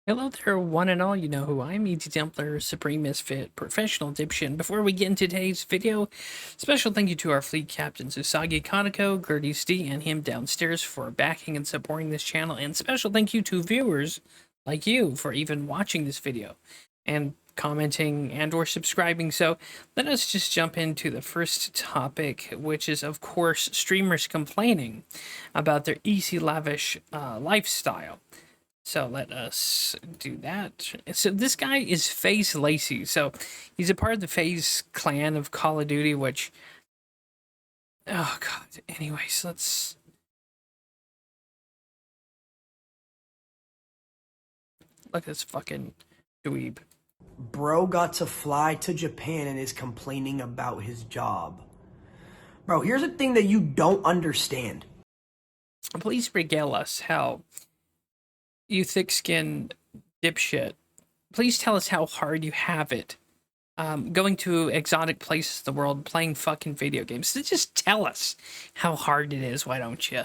Hello there, one and all. You know who I'm, ETTemplar, Supreme Misfit, Professional Dipshit. And before we get into today's video, special thank you to our fleet captains, UsagiKoneko, Gertie's D, and HimDwnStares for backing and supporting this channel. And special thank you to viewers like you for even watching this video and commenting and or subscribing. So let us just jump into the first topic, which is, of course, streamers complaining about their easy, lavish lifestyle. So let us do that. So this guy is Faze Lacy. So he's a part of the Faze clan of Call of Duty, which... Oh, God. Anyways, let's... Look at this fucking dweeb. Bro got to fly to Japan and is complaining about his job. Bro, here's a thing that you don't understand. Please regale us how... You thick-skinned dipshit. Please tell us how hard you have it. Going to exotic places in the world, playing fucking video games. So just tell us how hard it is, why don't you?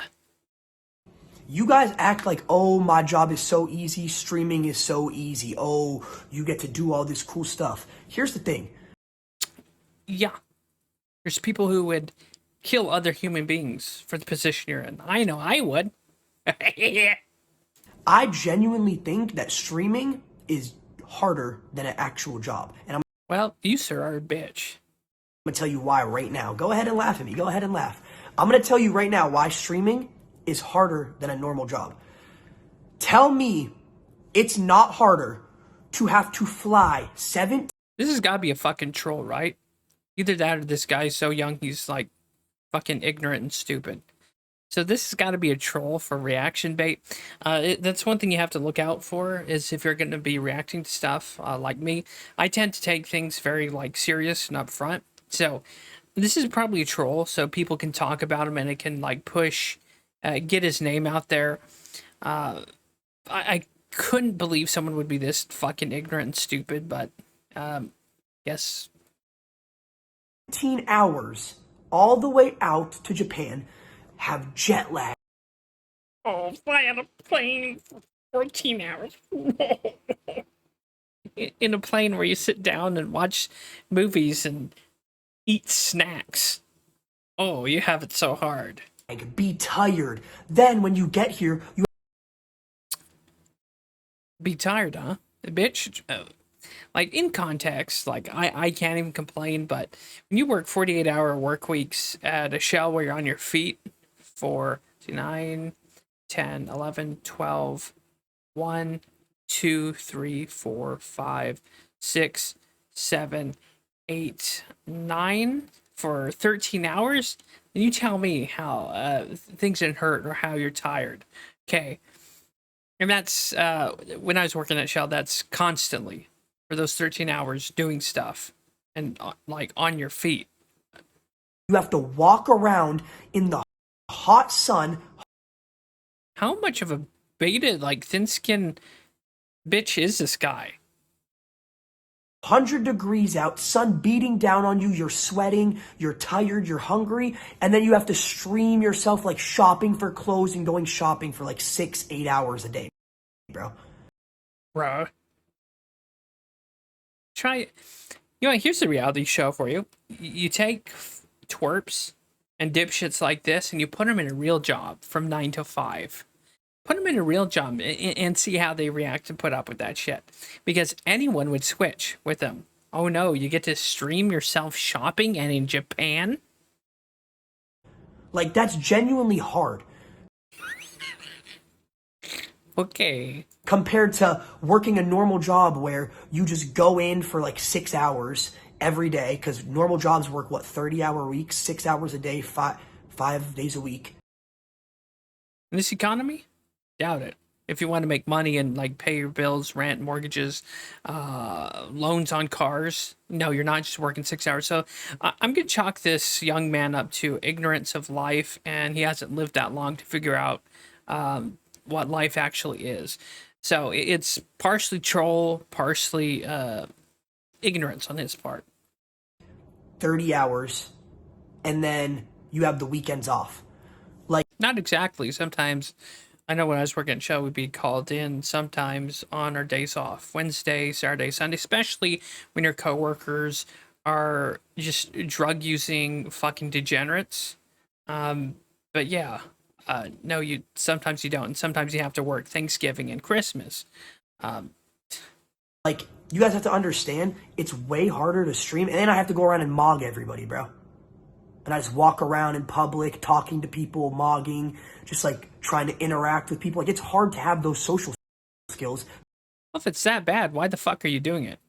You guys act like, oh, my job is so easy, streaming is so easy. Oh, you get to do all this cool stuff. Here's the thing. Yeah. There's people who would kill other human beings for the position you're in. I know I would. I genuinely think that streaming is harder than an actual job. And I'm Well, you, sir, are a bitch. going to tell you why right now. Go ahead and laugh at me. Go ahead and laugh. I'm going to tell you right now why streaming is harder than a normal job. Tell me it's not harder to have to fly 7 This has got to be a fucking troll, right? Either that or this guy's so young he's, like, fucking ignorant and stupid. So this has got to be a troll for reaction bait. That's one thing you have to look out for, is if you're going to be reacting to stuff like me. I tend to take things very like serious and upfront. So this is probably a troll, so people can talk about him and it can like push, get his name out there. I couldn't believe someone would be this fucking ignorant and stupid, but yes. 15 hours all the way out to Japan, have jet lag. Oh, fly on a plane for 14 hours. In a plane where you sit down and watch movies and eat snacks. Oh, you have it so hard. Be tired. Then when you get here, you Be tired, huh? Bitch. Like, in context, like, I can't even complain, but when you work 48-hour work weeks at a shell where you're on your feet for 9, 10, 11, 12, 1, 2, 3, 4, 5, 6, 7, 8, 9 for 13 hours, then you tell me how things didn't hurt or how you're tired. Okay. And that's, when I was working at Shell, that's constantly for those 13 hours doing stuff and like on your feet. have to walk around in the hot sun. How much of a beta, like, thin-skinned bitch is this guy? 100 degrees out, sun beating down on you, you're sweating, you're tired, you're hungry, and then you have to stream yourself like shopping for clothes and going shopping for like 6-8 hours a day, bro. Bruh. Try, you know, here's the reality show for you. You take twerps and dipshits like this and you put them in a real job from 9 to 5. Put them in a real job and see how they react and put up with that shit. Because anyone would switch with them. Oh no, you get to stream yourself shopping and in Japan? Like, that's genuinely hard. Okay. Compared to working a normal job where you just go in for like 6 hours every day, because normal jobs work, what, 30-hour weeks, 6 hours a day, five days a week. In this economy? Doubt it. If you want to make money and like pay your bills, rent, mortgages, loans on cars, no, you're not just working 6 hours. So I'm going to chalk this young man up to ignorance of life, and he hasn't lived that long to figure out what life actually is. So it's partially troll, partially ignorance on his part. 30 hours, and then you have the weekends off. Like, Not exactly. Sometimes I know when I was working at show, we'd be called in sometimes on our days off, Wednesday, Saturday, Sunday, especially when your coworkers are just drug using fucking degenerates. But yeah, no, you sometimes you don't, and sometimes you have to work Thanksgiving and Christmas. Like, you guys have to understand, it's way harder to stream, and then I have to go around and mog everybody, bro. And I just walk around in public, talking to people, mogging, just like trying to interact with people. Like, it's hard to have those social skills. Well, if it's that bad, why the fuck are you doing it?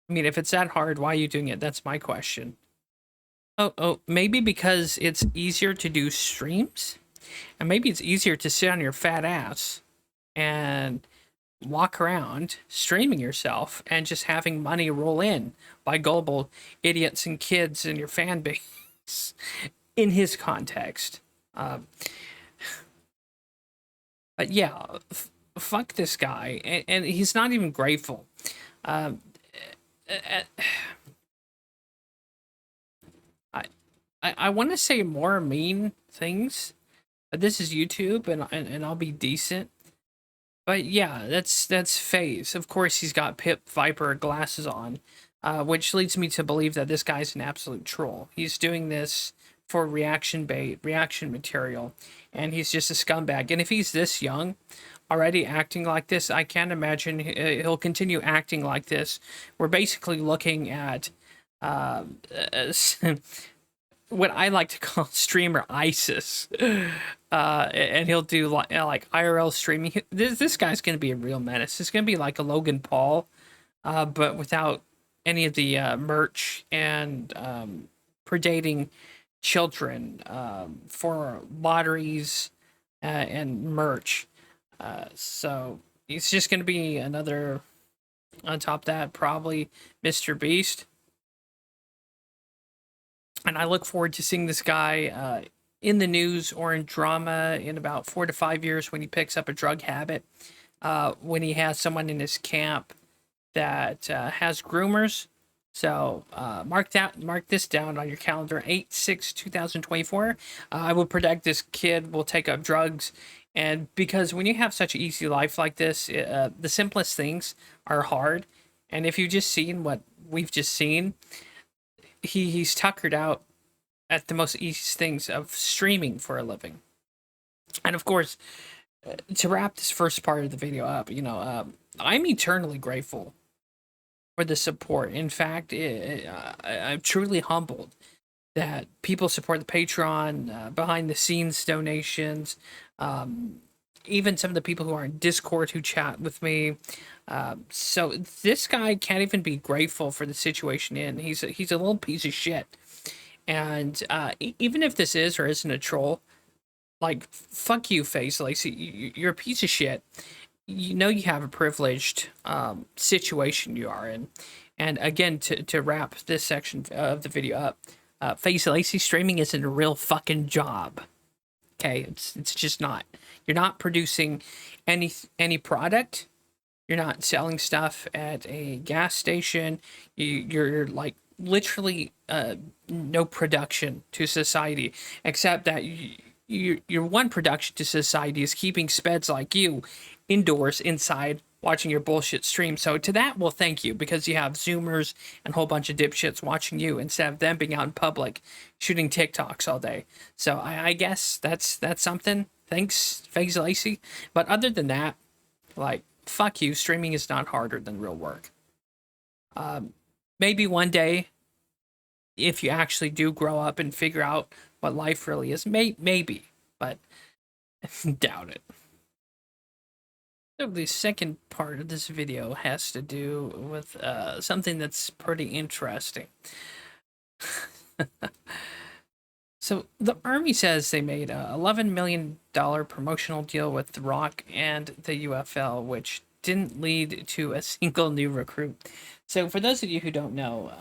I mean, if it's that hard, why are you doing it? That's my question. Oh, maybe because it's easier to do streams, and maybe it's easier to sit on your fat ass and walk around streaming yourself and just having money roll in by gullible idiots and kids in your fan base in his context. But yeah, fuck this guy, and he's not even grateful. Um, I want to say more mean things, but this is YouTube, and I'll be decent. But yeah, that's Faze. Of course, he's got Pip Viper glasses on, which leads me to believe that this guy's an absolute troll. He's doing this for reaction bait, reaction material, and he's just a scumbag. And if he's this young, already acting like this, I can't imagine he'll continue acting like this. We're basically looking at what I like to call streamer ISIS, and he'll do like IRL streaming. This guy's gonna be a real menace. It's gonna be like a Logan Paul, but without any of the merch and predating children for lotteries and merch. So it's just gonna be another. On top of that, probably Mr. Beast. And I look forward to seeing this guy in the news or in drama in about 4 to 5 years when he picks up a drug habit, when he has someone in his camp that has groomers. So mark this down on your calendar, 8/6/2024. I will predict this kid will take up drugs, and because when you have such an easy life like this, the simplest things are hard. And if you've just seen what we've just seen, he's tuckered out at the most easy things of streaming for a living. And of course, to wrap this first part of the video up, I'm eternally grateful for the support. In fact, I'm truly humbled that people support the Patreon, behind the scenes donations, even some of the people who are in Discord who chat with me. So this guy can't even be grateful for the situation in. He's a little piece of shit. And even if this is or isn't a troll, like, fuck you, Faze Lacy. You're a piece of shit. You know you have a privileged situation you are in. And again, to wrap this section of the video up, Faze Lacy, streaming isn't a real fucking job. Okay, it's just not. You're not producing any product. You're not selling stuff at a gas station. You're like literally no production to society, except that your one production to society is keeping speds like you indoors, inside, watching your bullshit stream. So to that, well, thank you, because you have Zoomers and a whole bunch of dipshits watching you instead of them being out in public shooting TikToks all day. So I guess that's something. Thanks, Faze Lacy. But other than that, like, fuck you. Streaming is not harder than real work. Maybe one day, if you actually do grow up and figure out what life really is, maybe, but doubt it. So the second part of this video has to do with something that's pretty interesting. So the Army says they made a $11 million promotional deal with The Rock and the UFL, which didn't lead to a single new recruit. So for those of you who don't know,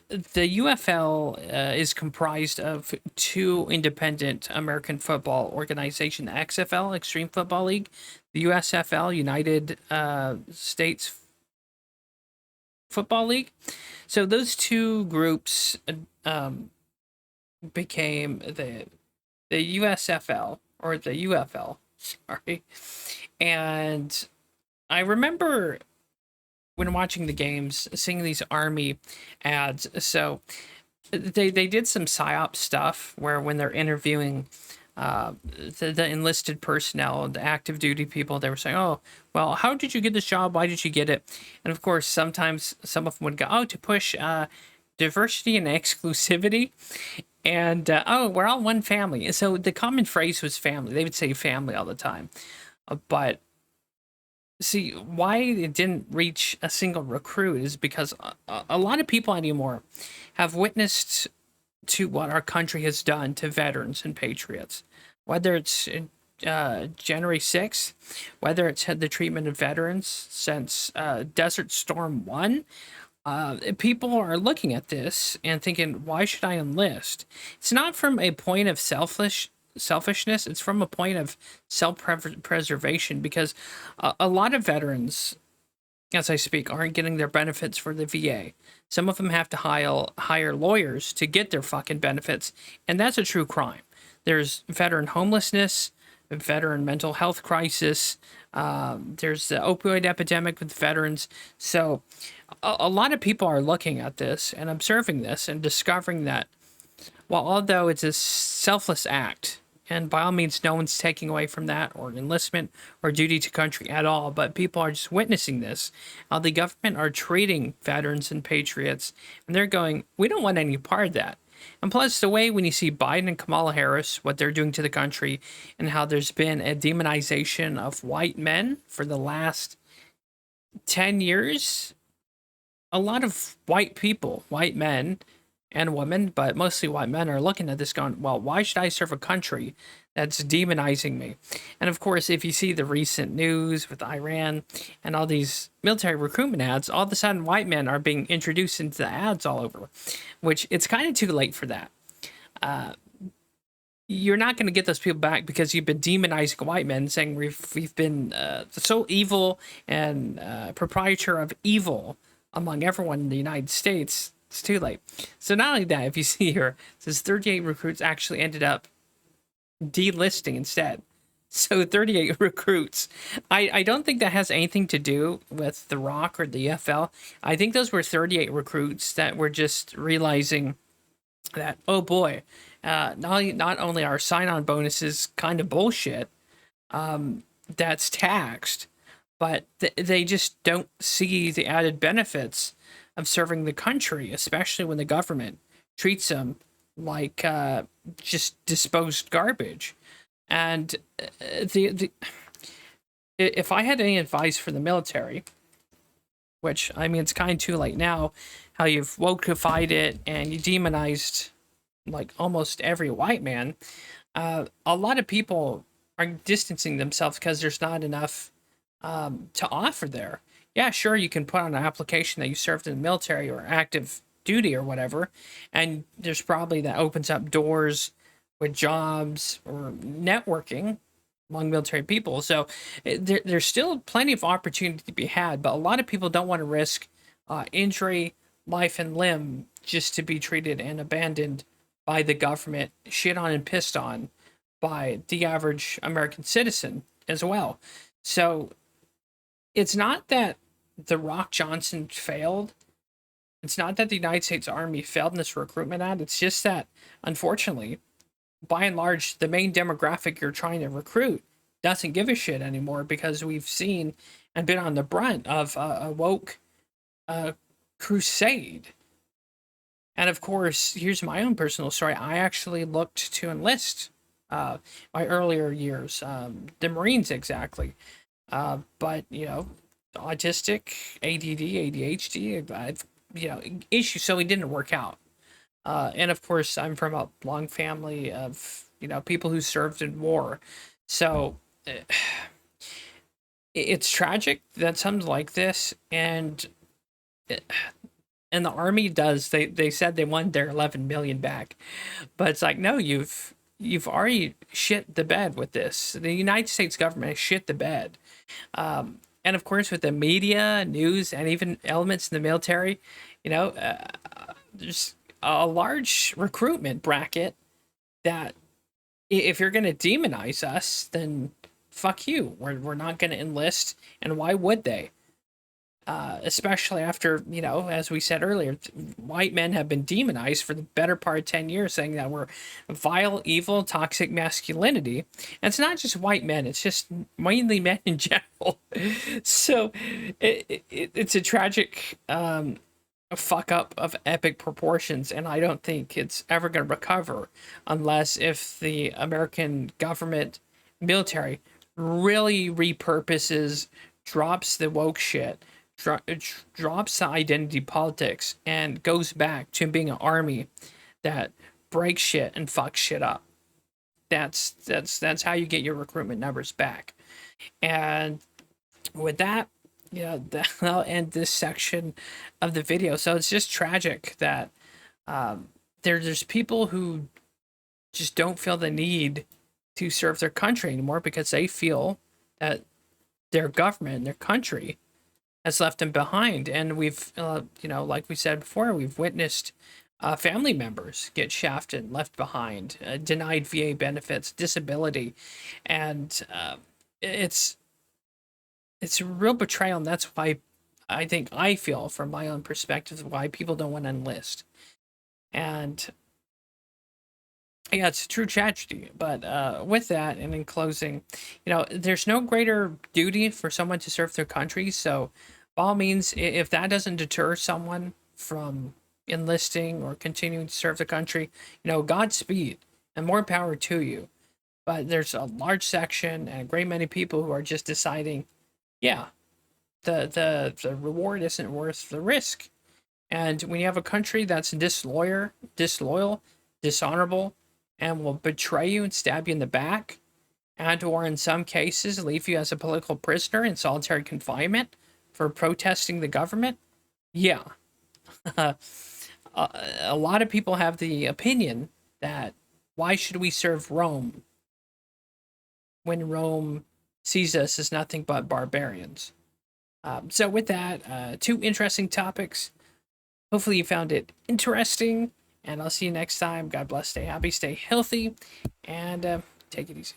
the UFL is comprised of two independent American football organizations: the XFL, Extreme Football League, the USFL, United States Football League. So those two groups became the USFL, or the UFL, Sorry. And I remember when watching the games, seeing these army ads. So they did some psyop stuff where when they're interviewing the enlisted personnel, the active duty people, they were saying, "Oh, well, how did you get this job? Why did you get it?" And of course, sometimes some of them would go, "Oh, to push diversity and exclusivity." And oh, we're all one family. And so the common phrase was family. They would say family all the time. But see, why it didn't reach a single recruit is because a lot of people anymore have witnessed to what our country has done to veterans and patriots, whether it's January 6th, whether it's had the treatment of veterans since Desert Storm 1. People are looking at this and thinking, why should I enlist? It's not from a point of selfishness. It's from a point of self-preservation, because a lot of veterans, as I speak, aren't getting their benefits for the VA. Some of them have to hire lawyers to get their fucking benefits, and that's a true crime. There's veteran homelessness, veteran mental health crisis. There's the opioid epidemic with veterans. So a lot of people are looking at this and observing this and discovering that, well, although it's a selfless act, and by all means, no one's taking away from that or enlistment or duty to country at all, but people are just witnessing this, how the government are treating veterans and patriots, and they're going, we don't want any part of that. And plus, the way when you see Biden and Kamala Harris, what they're doing to the country, and how there's been a demonization of white men for the last 10 years, a lot of white people, white men, and women, but mostly white men, are looking at this going, well, why should I serve a country that's demonizing me? And of course, if you see the recent news with Iran and all these military recruitment ads, all of a sudden white men are being introduced into the ads all over, which it's kind of too late for that. You're not going to get those people back because you've been demonizing white men, saying we've been so evil and proprietor of evil among everyone in the United States. It's too late. So not only that, if you see here, it says 38 recruits actually ended up delisting instead. So 38 recruits. I don't think that has anything to do with The Rock or the EFL. I think those were 38 recruits that were just realizing that, oh boy, not only are sign-on bonuses kind of bullshit, that's taxed, but they just don't see the added benefits of serving the country, especially when the government treats them like just disposed garbage. And if I had any advice for the military, which I mean it's kind of too late now, how you've wokeified it and you demonized like almost every white man, a lot of people are distancing themselves because there's not enough to offer there. Yeah, sure, you can put on an application that you served in the military or active duty or whatever, and there's probably that opens up doors with jobs or networking among military people. So there's still plenty of opportunity to be had, but a lot of people don't want to risk injury, life, and limb just to be treated and abandoned by the government, shit on and pissed on by the average American citizen as well. So it's not that the Rock Johnson failed. It's not that the United States Army failed in this recruitment ad. It's just that, unfortunately, by and large, the main demographic you're trying to recruit doesn't give a shit anymore, because we've seen and been on the brunt of a woke crusade. And of course, here's my own personal story. I actually looked to enlist my earlier years, the Marines exactly. But, you know, autistic, ADD, ADHD, I've, issues, so it didn't work out. And of course, I'm from a long family of, people who served in war. So it's tragic that something like this, and the army does. They said they wanted their 11 million back, but it's like, no, you've already shit the bed with this. The United States government has shit the bed. And of course, with the media, news, and even elements in the military, there's a large recruitment bracket that if you're going to demonize us, then fuck you. We're not going to enlist. And why would they? Especially after, as we said earlier, white men have been demonized for the better part of 10 years, saying that we're vile, evil, toxic masculinity. And it's not just white men, it's just mainly men in general. So it's a tragic fuck up of epic proportions, and I don't think it's ever going to recover unless if the American government military really repurposes, drops the woke shit, drops the identity politics, and goes back to being an army that breaks shit and fucks shit up. That's how you get your recruitment numbers back. And with that, I'll end this section of the video. So it's just tragic that there's people who just don't feel the need to serve their country anymore because they feel that their government, their country, has left them behind. And we've, like we said before, we've witnessed family members get shafted, left behind, denied VA benefits, disability, and it's a real betrayal. And that's why I think I feel, from my own perspective, why people don't want to enlist. And yeah, it's a true tragedy. But with that, and in closing, there's no greater duty for someone to serve their country. So, by all means, if that doesn't deter someone from enlisting or continuing to serve the country, Godspeed and more power to you. But there's a large section and a great many people who are just deciding, yeah, the reward isn't worth the risk. And when you have a country that's disloyal, dishonorable, and will betray you and stab you in the back, and or in some cases leave you as a political prisoner in solitary confinement for protesting the government, yeah. A lot of people have the opinion that why should we serve Rome when Rome sees us as nothing but barbarians? So with that, two interesting topics. Hopefully you found it interesting, and I'll see you next time. God bless, stay happy, stay healthy, and take it easy.